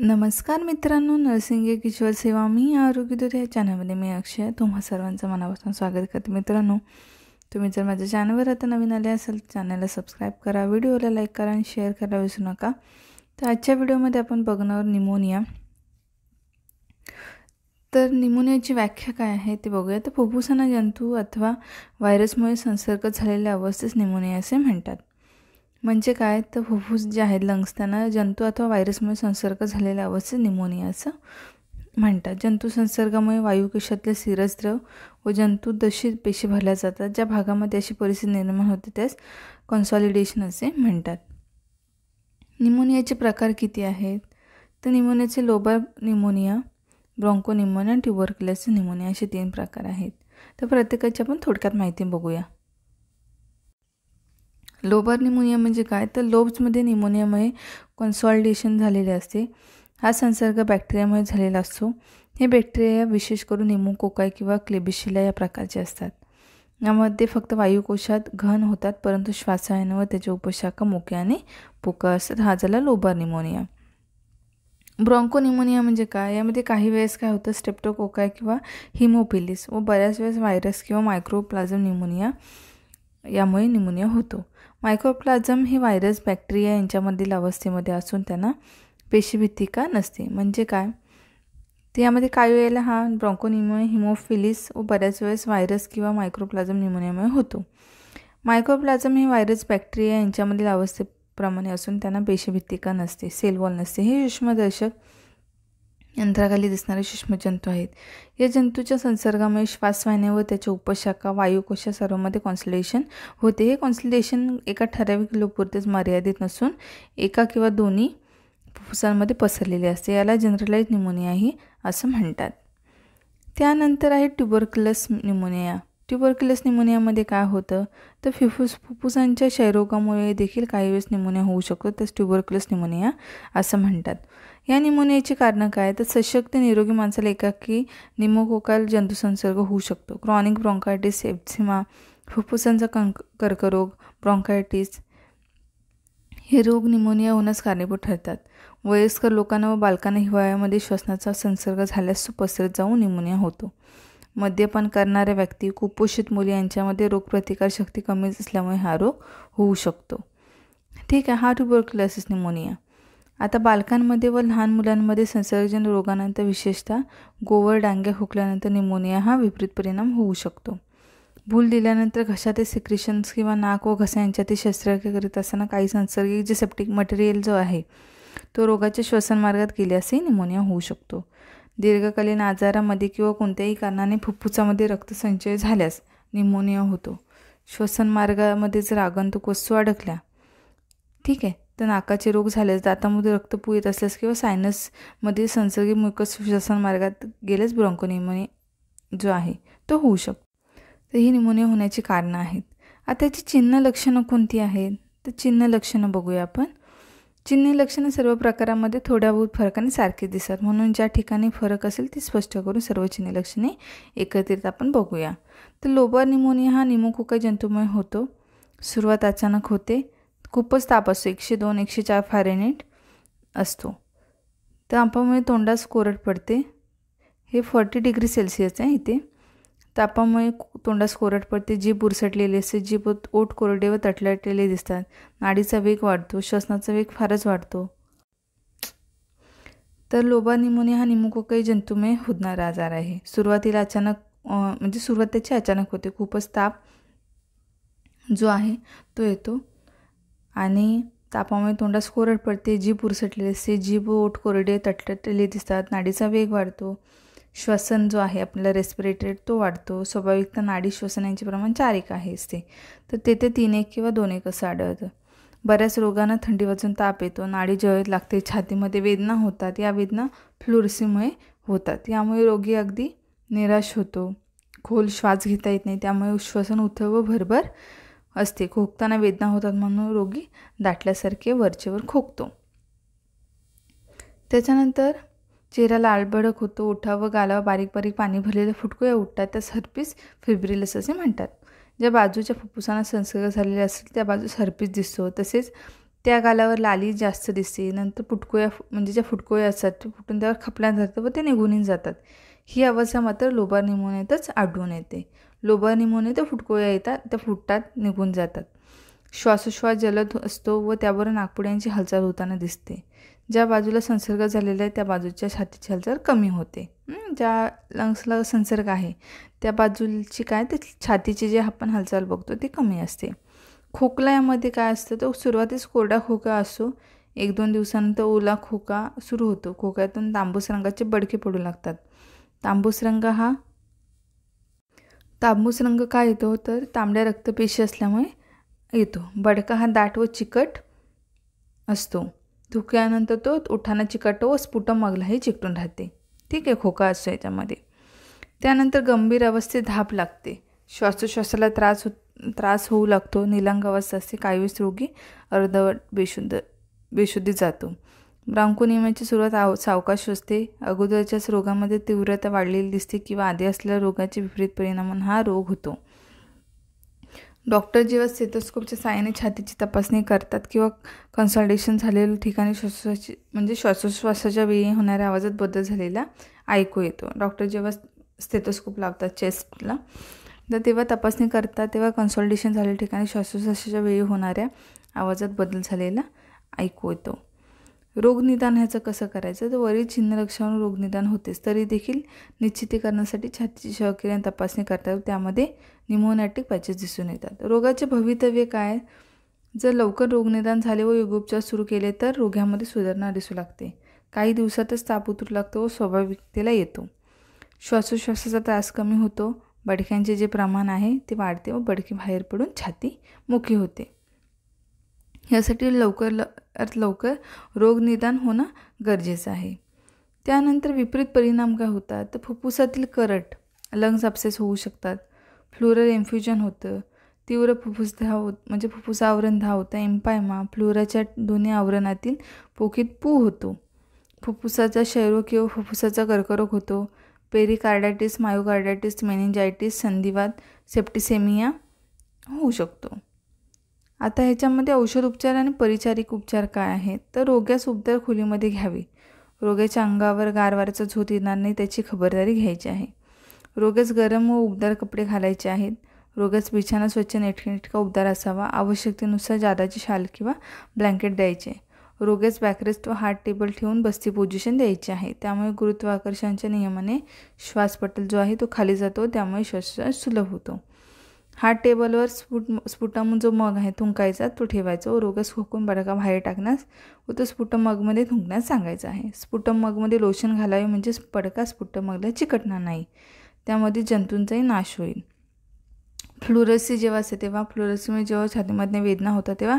नमस्कार मित्रांनो, नर्सिंग किशोर सेवा मी आरोग्यदूत या चॅनलमध्ये मी अक्षय तुम्हा सर्वांचं मनापासून स्वागत करते। मित्रांनो, तुम्ही जर माझ्या चॅनलवर आता नवीन आले असाल चॅनलला सबस्क्राईब करा, व्हिडिओला लाईक करा आणि शेअर करायला विसरू नका। तर आजच्या व्हिडिओमध्ये आपण बघणार निमोनिया। तर निमोनियाची व्याख्या काय आहे ते बघूया। तर फुफ्फुसांना जंतू अथवा व्हायरसमुळे संसर्ग झालेल्या अवस्थेस निमोनिया असे म्हणतात। म्हणजे काय, तर फुफ्फुस जे आहेत लंग्स त्यांना जंतू अथवा व्हायरसमुळे संसर्ग झालेल्या अवस्थेत निमोनिया असं म्हणतात। जंतू संसर्गामुळे वायुकोशातले सिरस्द्रव व जंतू दूषित पेशी भरल्या जातात। ज्या भागामध्ये अशी परिस्थिती निर्माण होते त्यास कॉन्सॉलिडेशन असे म्हणतात। निमोनियाचे प्रकार किती आहेत, तर निमोनियाचे लोबर निमोनिया, ब्रॉन्कोनिमोनिया आणि ट्युबरक्युलोसिस निमोनिया असे 3 प्रकार आहेत। तर प्रत्येकाची आपण थोडक्यात माहिती बघूया। लोबर निमोनिया म्हणजे काय, तर लोब्समध्ये निमोनियामुळे कॉन्सॉलिडेशन झालेले असते। हा संसर्ग बॅक्टेरियामुळे झालेला असतो। हे बॅक्टेरिया विशेष करून निमोकोकाय किंवा क्लेबिशिला या प्रकारचे असतात। यामध्ये फक्त वायुकोशात घन होतात, परंतु श्वासायन व त्याच्या उपशाखा मोक्या आणि पोकळ असतात। हा झाला लोबर निमोनिया। ब्रॉन्कोनिमोनिया म्हणजे काय, यामध्ये काही वेळेस काय होतं, स्ट्रेप्टोकोकाय किंवा हिमोफिलिस व बऱ्याच वेळेस व्हायरस किंवा मायक्रोप्लाझ्म निमोनिया यामुळे निमोनिया होतो। मायक्रोप्लाझ्म हे व्हायरस बॅक्टेरिया यांच्यामधील अवस्थेमध्ये असून त्यांना पेशीभित्तिका नसते। म्हणजे काय, ते यामध्ये काही वेळेला हा ब्रॉन्कोनिमोनिया हिमोफिलिस व बऱ्याच वेळेस व्हायरस किंवा मायक्रोप्लाझ्म निमोनियामुळे होतो। मायक्रोप्लाझ्म हे व्हायरस बॅक्टेरिया यांच्यामधील अवस्थेप्रमाणे असून त्यांना पेशीभित्तिका नसते, सेल वॉल नसते। हे सूक्ष्मदर्शक यंत्राखाली दिसणारे सूक्ष्म जंतू आहेत। या जंतूच्या संसर्गामुळे श्वासवाहिन्या व त्याच्या उपशाखा वायुकोशा सर्वांमध्ये कॉन्सॉलिडेशन होते। हे कॉन्सॉलिडेशन एका ठराविक लोकपुरतेच मर्यादित नसून एका किंवा दोन्ही फुफ्फुसांमध्ये पसरलेले असते। याला जनरलाइज निमोनियाही असं म्हणतात। त्यानंतर आहे ट्युबरक्युलोस निमोनिया। ट्युबरक्युलोस निमोनियामध्ये काय होतं, तर फुफ्फुसांच्या क्षयरोगामुळे देखील काही वेळेस निमोनिया होऊ शकतो, त्यास ट्युबरक्युलोस निमोनिया असं म्हणतात। या निमोनियाची कारणं काय, तर सशक्त निरोगी माणसाला एकाकी निमोकोकाल जंतू संसर्ग होऊ शकतो। क्रॉनिक ब्रॉन्कायटिस, एप्झिमा, फुफ्फुसांचा कर्करोग, ब्रॉन्कायटिस हे रोग निमोनिया होण्यास कारणीभूत ठरतात। वयस्कर लोकांना व बालकांना हिवाळ्यामध्ये श्वसनाचा संसर्ग झाल्यास तो पसरत जाऊन निमोनिया होतो। मद्यपान करणाऱ्या व्यक्ती, कुपोषित मुले यांच्यामध्ये रोगप्रतिकारशक्ती कमी असल्यामुळे हा रोग होऊ शकतो। ठीक आहे, हा ट्युबरक्युलोसिस निमोनिया। आता बालकांमध्ये व लहान मुलांमध्ये संसर्गजन्य रोगानंतर विशेषतः गोवर डांग्या हुकल्यानंतर निमोनिया हा विपरीत परिणाम होऊ शकतो। भूल दिल्यानंतर घशातील सिक्रेशन्स किंवा नाक व घसा यांच्यातील शस्त्रक्रिया करीत असताना काही संसर्गिक जे सेप्टिक मटेरियल जो आहे तो रोगाच्या श्वसनमार्गात गेल्यासही निमोनिया होऊ शकतो। दीर्घकालीन आजारामध्ये किंवा कोणत्याही कारणाने फुफ्फुसामध्ये रक्तसंचय झाल्यास निमोनिया होतो। श्वसनमार्गामध्ये जर आगंतुक वस्तू अडकल्या, ठीक आहे, तर नाकाचे रोग झाल्यास, दातामध्ये रक्तपू येत असल्यास किंवा सायनसमध्ये संसर्गित म्युकस श्वसनमार्गात गेल्यास ब्रॉन्कोनिमोनिया जो आहे तो होऊ शकतो। तर ही निमोनिया होण्याची कारणं आहेत। आता याची चिन्ह लक्षणं कोणती आहेत, तर चिन्ह लक्षणं बघूया आपण। चिन्ह लक्षणं सर्व प्रकारामध्ये थोड्या बहुत फरकाने सारखे दिसतात, म्हणून ज्या ठिकाणी फरक असेल ती स्पष्ट करून सर्व चिन्ह लक्षणे एकत्रित आपण बघूया। तर लोबर निमोनिया हा निमोकोकाय जंतूमुळे होतो। सुरुवात अचानक होते, खूपच ताप असतो, 102-104 फॅरेनहाइट असतो। तापामुळे तोंडास कोरड पडते, हे 40 डिग्री सेल्सिअस आहे इथे। तापामुळे तोंडास कोरड पडते, जीभ बुरसटलेली असते, जीभ ओठ कोरडे व तटलटलेले दिसतात, नाडीचा वेग वाढतो, श्वसनाचा वेग फारच वाढतो। तर लोबर निमोनिया हा निमोकोकाय जंतूमुळे होणारा आजार आहे। सुरुवातीला अचानक सुरुवात त्याची अचानक होते, खूपच ताप जो आहे तो येतो आणि तापामुळे तोंडास कोरड पडते, जीभ बुरसटलेली असते, जीभ ओठ कोरडे तटलटलेले दिसतात, नाडीचा वेग वाढतो, श्वसन जो आहे आपल्याला रेस्पिरेटरी रेट तो वाढतो। स्वाभाविकता नाडी श्वसन यांचे प्रमाण 4:1 आहे असते, तर तेथे 3:1 किंवा 2:1 असं आढळतं। बऱ्याच रोगांना थंडी वाजून ताप येतो, नाडी जळत लागते, छातीमध्ये वेदना होतात, या वेदना फ्लुरसीमुळे होतात। यामुळे रोगी अगदी निराश होतो, खोल श्वास घेता येत नाही, त्यामुळे श्वसन उथळ व भरभर असते, खोकताना वेदना होतात म्हणून रोगी दाटल्यासारखे वरचेवर खोकतो। त्याच्यानंतर चेहरा लालभडक होतो, ओठा व गालावर बारीक बारीक पाणी भरलेले फुटकुळ्या उठतात, त्यास हर्पिस फिब्रिलस असे म्हणतात। ज्या बाजूच्या फुफ्फुसांना संसर्ग झालेला असेल त्या बाजूस हर्पिस दिसतो, तसेच त्या गालावर लाली जास्त दिसते. नंतर पुटकोया म्हणजे ज्या फुटकोया असतात ते फुटून त्यावर खपल्या धरतं व ते निघूनही जातात. ही अवस्था मात्र लोबार निमोनियातच आढळून येते. लोबार निमोनिया त्या फुटकोया येतात, त्या फुटतात, निघून जातात. श्वासोच्छ्वास जलद असतो व त्यावर नाकपुड्यांची हालचाल होताना दिसते. ज्या बाजूला संसर्ग झालेला आहे त्या बाजूच्या छातीची हालचाल कमी होते. ज्या लंग्सला संसर्ग आहे त्या बाजूची काय ते छातीची जे आपण हालचाल बघतो ती कमी असते. खोकला यामध्ये काय असतं तर सुरुवातीस कोरडा खोका असतो. 1-2 दिवसानंतर ओला खोका सुरू होतो. खोक्यातून तांबूस रंगाचे बडके पडू लागतात. तांबूस रंग का येतो तर तांबड्या रक्तपेशी असल्यामुळे येतो. बडका हा दाट व चिकट असतो. धुक्यानंतर तो ओठांना चिकटतो व स्फुटम मगलाही चिकटून राहते. ठीक आहे, खोका असतो याच्यामध्ये. त्यानंतर गंभीर अवस्थेत धाप लागते. श्वासोच्छ्वासाला त्रास होऊ लागतो. निलंग अवस्था असते. काही वेळेस रोगी अर्धवट बेशुद्धी जातो. ब्रांकोनियमाची सुरुवात सावकाश असते. अगोदरच्याच रोगामध्ये तीव्रता वाढलेली दिसते किंवा आधी असलेल्या रोगाचे विपरीत परिणामाने हा रोग होतो. डॉक्टर जेव्हा स्टेथोस्कोपच्या साहाय्याने छातीची तपासणी करतात किंवा कन्सल्टेशन झालेल्या ठिकाणी श्वासोच्छ्वासाच्या वेळी होणाऱ्या आवाजात बदल झालेला ऐकू येतो. डॉक्टर जेव्हा स्टेथोस्कोप लावतात चेस्टला तर तेव्हा तपासणी करतात, तेव्हा कन्सल्टेशन झालेल्या ठिकाणी श्वासोच्छ्वासाच्या वेळी होणाऱ्या आवाजात बदल झालेला ऐकू येतो. रोगनिदान ह्याचं कसं करायचं तर वरील चिन्ह लक्षणावरून रोगनिदान होतेच, तरी देखील निश्चितीकरणासाठी छातीची शवकिरण तपासणी करतात. त्यामध्ये निमोनॅटिक पॅचेस दिसून येतात. रोगाचे भवितव्य काय? जर लवकर रोगनिदान झाले व योगोपचार सुरू केले तर रोग्यामध्ये सुधारणा दिसू लागते. काही दिवसातच ताप उतरू लागतो व स्वाभाविकतेला येतो. श्वासोच्छ्वासाचा त्रास कमी होतो. बडक्यांचे जे प्रमाण आहे ते वाढते व बडके बाहेर पडून छाती मोकळी होते. यासाठी लवकर रोगनिदान होणं गरजेचं आहे. त्यानंतर विपरीत परिणाम काय होतात तर फुफ्फुसातील करट, लंग्स अपसेस होऊ शकतात. फ्लोरल इन्फ्युजन होतं. तीव्र फुफ्फुस आवरण धावतं. एम्पायमा, फ्लोराच्या दोन्ही आवरणातील पोकीत पू होतो. फुफ्फुसाचा क्षयरोग किंवा फुफ्फुसाचा कर्करोग होतो. पेरिकार्डायटिस, मायोकार्डायटिस, मेनिंजायटिस, संधिवात, सेप्टिसेमिया होऊ शकतो. आता ह्याच्यामध्ये औषध उपचार आणि परिचारिक उपचार काय आहेत तर रोग्यास उबदार खोलीमध्ये घ्यावे. रोग्याच्या अंगावर गार वाऱ्याचा झोत येणार नाही त्याची खबरदारी घ्यायची आहे. रोग्यास गरम व उबदार कपडे घालायचे आहेत. रोग्यास बिछाना स्वच्छ नेटका उबदार असावा. आवश्यकतेनुसार जादाची शाल किंवा ब्लँकेट द्यायचे. रोग्यास बॅकरेस्ट व हार्ट टेबल ठेवून बसती पोझिशन द्यायची आहे. त्यामुळे गुरुत्वाकर्षणाच्या नियमाने श्वासपटल जो आहे तो खाली जातो, त्यामुळे श्वास सुलभ होतो. हार्ट टेबलवर स्फुटम जो मग आहे थुंकायचा तो ठेवायचा व रोग्यास खोकून बडका बाहेर टाकण्यास व तो स्फुटम मगमध्ये थुंकण्यास सांगायचा आहे. स्फुटम मगमध्ये लोशन घालावे म्हणजे बडका स्फुटम मगला चिकटणार नाही. त्यामध्ये जंतूंचाही नाश होईल. फ्लुरसी जेव्हा असते तेव्हा फ्लुरसीमुळे जेव्हा छातीमध्ये वेदना होतात तेव्हा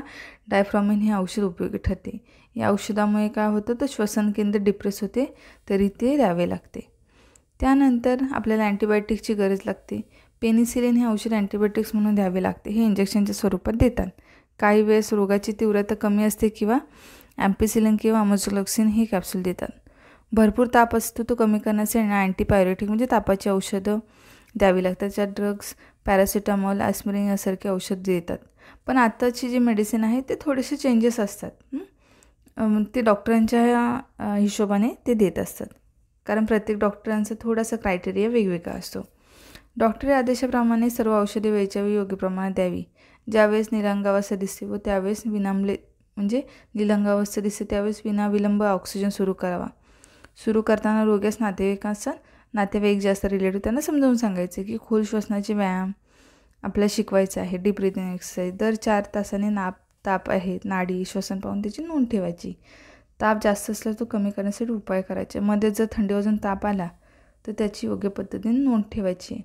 डायफ्रॉमिन हे औषध उपयोगी ठरते. या औषधामुळे काय होतं तर श्वसन केंद्र डिप्रेस होते, तरी ते द्यावे लागते. त्यानंतर आपल्याला अँटीबायोटिक्सची गरज लागते. पेनिसिलिन हे औषध अँटीबायोटिक्स म्हणून द्यावे लागते. हे इंजेक्शनच्या स्वरूपात देतात. काही वेळेस रोगाची तीव्रता कमी असते किंवा ॲम्पिसिलिन किंवा अमोझोक्सिन हे कॅप्सूल देतात. भरपूर ताप असतो तो कमी करण्यासाठी अँटीपायरेटिक म्हणजे तापाची औषधं द्यावी लागतात. ज्या ड्रग्स पॅरासिटामॉल, ॲस्पिरिन यासारखे औषध देतात. पण आत्ताची जी मेडिसिन आहे ते थोडेसे चेंजेस असतात. ते डॉक्टरांच्या हिशोबाने ते देत असतात, कारण प्रत्येक डॉक्टरांचा थोडासा क्रायटेरिया वेगवेगळा असतो. डॉक्टरी आदेशाप्रमाणे सर्व औषधे वेळच्या वेळी योग्य प्रमाणात द्यावी. ज्यावेळेस निलंगावस्था दिसते व त्यावेळेस निलंगावस्था दिसते त्यावेळेस विनाविलंब ऑक्सिजन सुरू करावा. सुरू करताना रोग्यास नातेवाईक जास्त रिलेटिव्ह त्यांना समजावून सांगायचे की खोल श्वसनाचे व्यायाम आपल्याला शिकवायचा आहे. डीप ब्रीथिंग एक्सरसाइज दर 4 तासाने ताप आहे नाडी श्वसन पाहून त्याची नोंद ठेवायची. ताप जास्त असला तो कमी करण्यासाठी उपाय करायचे. मध्ये जर थंडी वाजून ताप आला तर त्याची योग्य पद्धतीने नोंद ठेवायची.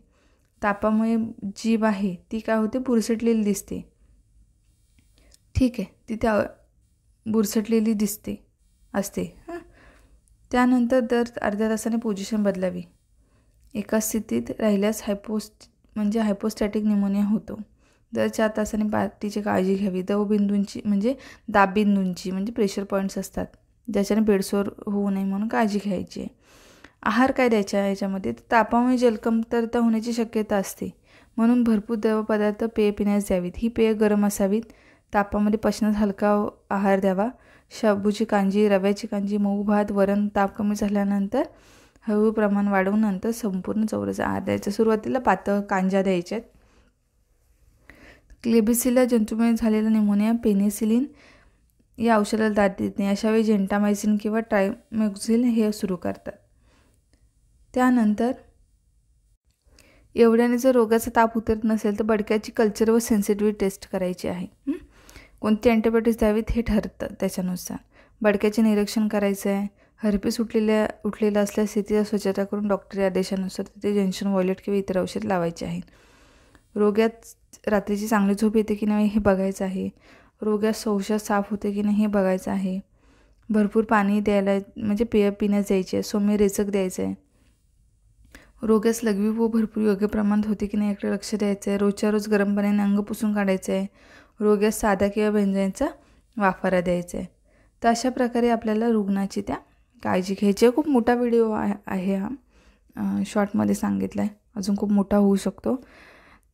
तापामुळे जीभ आहे ती काय होते बुरसटलेली दिसते. ठीक आहे, ती त्या बुरसटलेली असते. त्यानंतर दर अर्ध्या तासाने पोझिशन बदलावी. एका स्थितीत राहिल्यास हायपोस्टॅटिक निमोनिया होतो. दर 4 तासांनी पाठीची काळजी घ्यावी. दाबबिंदूंची म्हणजे प्रेशर पॉईंट्स असतात ज्याच्याने बेडसोर होऊ नये म्हणून काळजी घ्यायची आहे. आहार काय द्यायचा याच्यामध्ये तापामुळे जलकमतरता होण्याची शक्यता असते, म्हणून भरपूर द्रव पदार्थ पेय पिण्यास द्यावीत. ही पेय गरम असावीत. तापामध्ये पचनास हलका आहार द्यावा. शाबूची कांजी, रव्याची कांजी, मऊ भात, वरण ताप कमी झाल्यानंतर हळूहळू प्रमाण वाढवून नंतर संपूर्ण चौरस आहार द्यायचा. सुरुवातीला पातळ कांजा द्यायच्यात. क्लेबिसिला जंतूमुळे झालेला निमोनिया पेनिसिलिन या औषधाला दाद देत नाही. अशावेळी जेंटामायसिन किंवा ट्रायमॅक्झिल हे सुरू करतात. त्यानंतर एवढ्याने जर रोगाचा ताप उतरत नसेल तर बडक्याची कल्चर व सेन्सिटिव्हिटी टेस्ट करायची आहे. कोणती अँटीबायोटिक्स द्यावीत हे ठरतं त्याच्यानुसार. बडक्याचे निरीक्षण करायचं आहे. हर्पीस उठलेला असल्यास स्थितीचा स्वच्छता करून डॉक्टरी आदेशानुसार तिथे जेन्शन वॉयलेट किंवा इतर औषध लावायचे आहे. रोग्यात रात्रीची चांगली झोप येते की नाही हे बघायचं आहे. रोग्यात शौचास साफ होते की नाही हे बघायचं आहे. भरपूर पाणी द्यायला म्हणजे पेय पिण्यास द्यायचे आहे. सौम्य रेचक द्यायचं आहे. रोग्यास लघवी व भरपूर योग्य प्रमाणात होते की नाही याकडे लक्ष द्यायचं आहे. रोजच्या रोज गरम पाण्याने अंग पुसून काढायचं आहे. रोग्यास साधा किंवा बेंजाईनचा वाफारा द्यायचा आहे. तर अशा प्रकारे आपल्याला रुग्णाची त्या काळजी घ्यायची आहे. खूप मोठा व्हिडिओ आहे हा, शॉर्टमध्ये सांगितला आहे. अजून खूप मोठा होऊ शकतो.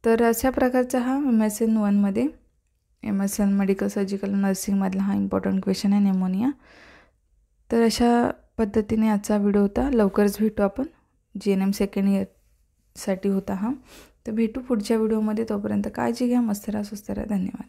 तर अशा प्रकारचा हा MSN 1मध्ये MSN मेडिकल सर्जिकल नर्सिंगमधला हा इम्पॉर्टंट क्वेश्चन आहे निमोनिया. तर अशा पद्धतीने आजचा व्हिडिओ होता. लवकरच भेटू आपण. GNM सेकंड इयरसाठी होता हा. तर भेटू पुढच्या व्हिडिओमध्ये. तोपर्यंत काळजी घ्या. मस्त राहा, सुस्त राहा. धन्यवाद.